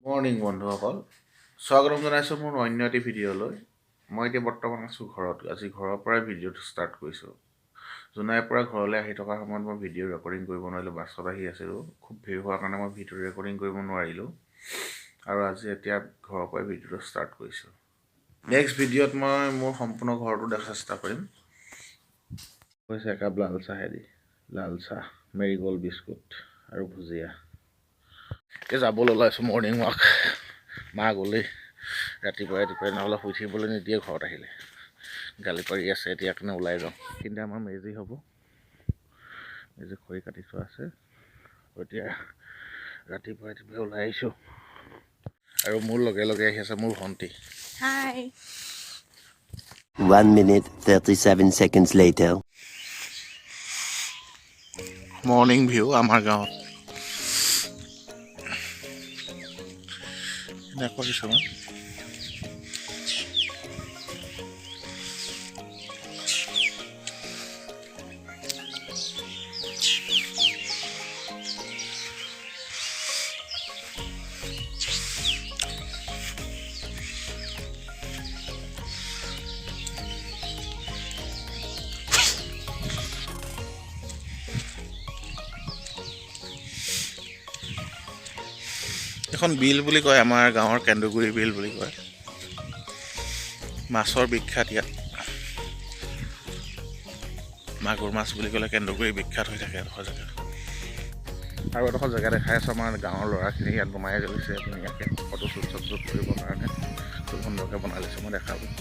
Morning বন্ধুসকল, স্বাগতম জনাইছোঁ মোৰ অন্য এটি ভিডিঅ'লৈ। মই এতিয়া বৰ্তমান আছোঁ ঘৰত। আজি ঘৰৰ পৰাই ভিডিঅ'টো ষ্টাৰ্ট কৰিছোঁ। জোনাইৰ পৰা ঘৰলৈ আহি থকাৰ সময়ত মই ভিডিঅ' ৰেকৰ্ডিং কৰিব নোৱাৰিলোঁ, বাছত আহি আছিলোঁ। খুব ভিৰ হোৱাৰ কাৰণে মই ভিডিঅ' ৰেকৰ্ডিং কৰিব নোৱাৰিলোঁ আৰু আজি এতিয়া ঘৰৰ পৰাই ভিডিঅ'টো ষ্টাৰ্ট কৰিছোঁ। নেক্সট ভিডিঅ'ত মই মোৰ সম্পূৰ্ণ ঘৰটো দেখাৰ চেষ্টা কৰিম। হৈছে একাপ লাল চাহেদি, লাল চাহ, মেৰিগ'ল্ড বিস্কুট আৰু ভুজিয়া। এতিয়া যাবলৈ ওলাইছোঁ মৰ্ণিং ৱাক। মা গ'লেই ৰাতিপুৱাই নহ'লে শুই থাকিবলৈ নিদিয়ে, ঘৰত আহিলে গালি পাৰি আছে। এতিয়া কাৰণে ওলাই যাওঁ। কিন্তু আমাৰ মেজি হ'ব, মেজি খৰি কাটি থোৱা আছে। এতিয়া ৰাতিপুৱাই ওলাই আহিছোঁ আৰু মোৰ লগে লগে আহি আছে মোৰ ভণ্টি। Hi. 1 minute 37 seconds later. Morning view আমাৰ গাঁৱত এনেকুৱা কিছুমান। এখন বিল বুলি কয়, আমাৰ গাঁৱৰ কেন্দুগুৰি বিল বুলি কয়। মাছৰ বিখ্যাত ইয়াত। মাগুৰ মাছ বুলি ক'লে কেন্দুগুৰি বিখ্যাত হৈ থাকে এডোখৰ জেগা। আৰু এডোখৰ জেগা দেখাই আছোঁ আমাৰ গাঁৱৰ ল'ৰাখিনি ইয়াত বনাই জ্বলিছে ধুনীয়াকৈ ফটো শ্বুট কৰিবৰ কাৰণে। খুব সুন্দৰকৈ বনাই লৈছে, মই দেখালোঁ।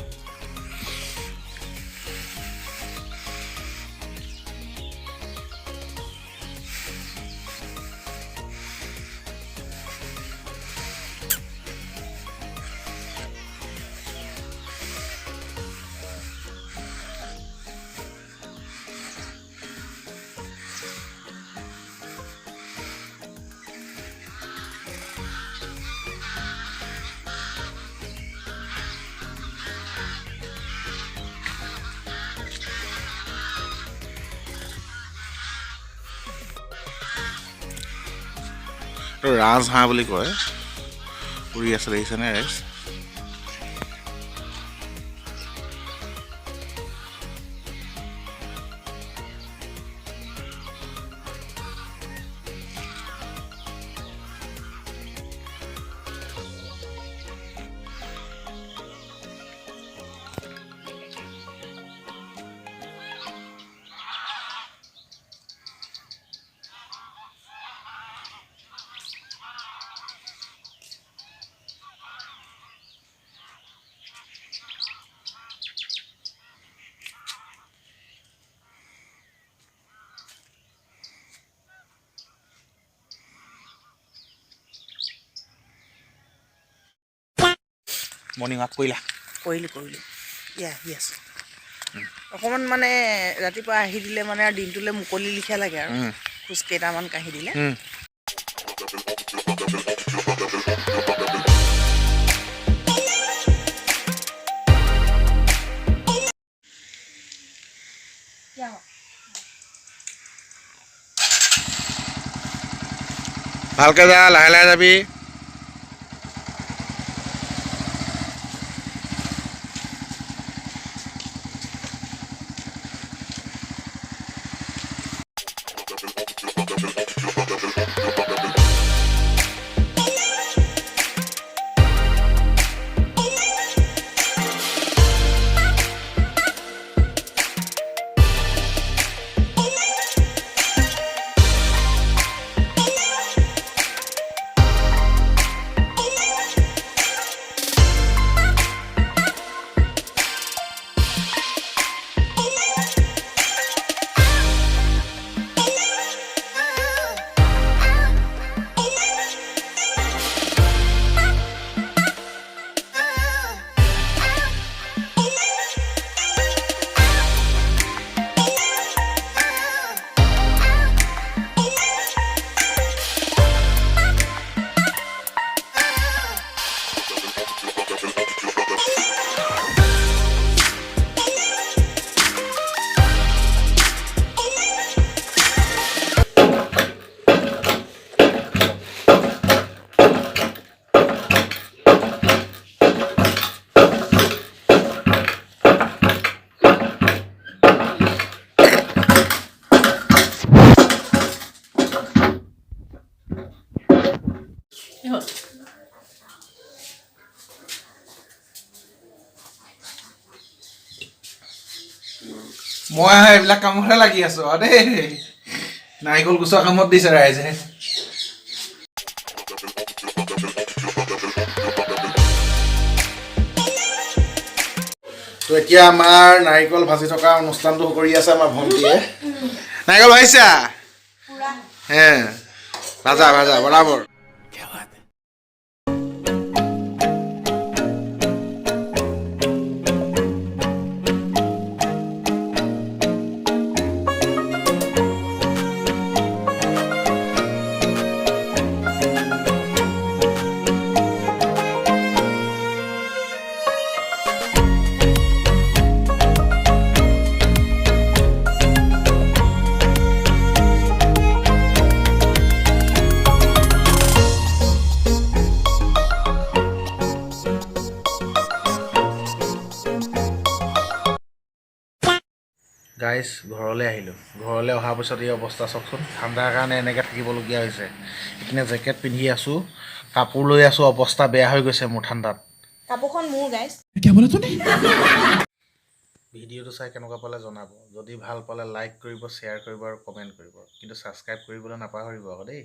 ৰাজহাঁহ বুলি কয়, উৰি আছে দেখিছেনে ৰাইজ? মৰ্ণিং ৱাক কৰিলা? কৰিলোঁ। এয়া আহি আছোঁ। অকণমান মানে ৰাতিপুৱা আহি দিলে মানে আৰু দিনটোলৈ মুকলি লিখা লাগে আৰু খোজ কেইটামান কাঢ়ি দিলে। ভালকৈ যা, লাহে লাহে যাবি। মই এইবিলাক কামতহে লাগি আছো আৰু দেই নাৰিকল গুচোৱা কামত দিছে ৰাইজে তো এতিয়া আমাৰ নাৰিকল ভাজি থকা অনুষ্ঠানটো কৰি আছে আমাৰ ভণ্টিয়ে নাৰিকল ভাজিছা হে ভাজা ভাজা বৰাবৰ গাইজ ঘৰলৈ আহিলোঁ ঘৰলৈ অহাৰ পিছত এই অৱস্থা চাওকচোন ঠাণ্ডাৰ কাৰণে এনেকৈ থাকিবলগীয়া হৈছে এইপিনে জেকেট পিন্ধি আছোঁ কাপোৰ লৈ আছোঁ অৱস্থা বেয়া হৈ গৈছে মোৰ ঠাণ্ডাত কাপোৰখন মোৰ গাইজ ভিডিঅ'টো চাই কেনেকুৱা পালে জনাব যদি ভাল পালে লাইক কৰিব শ্বেয়াৰ কৰিব আৰু কমেণ্ট কৰিব কিন্তু ছাবস্ক্ৰাইব কৰিবলৈ নাপাহৰিব আকৌ দেই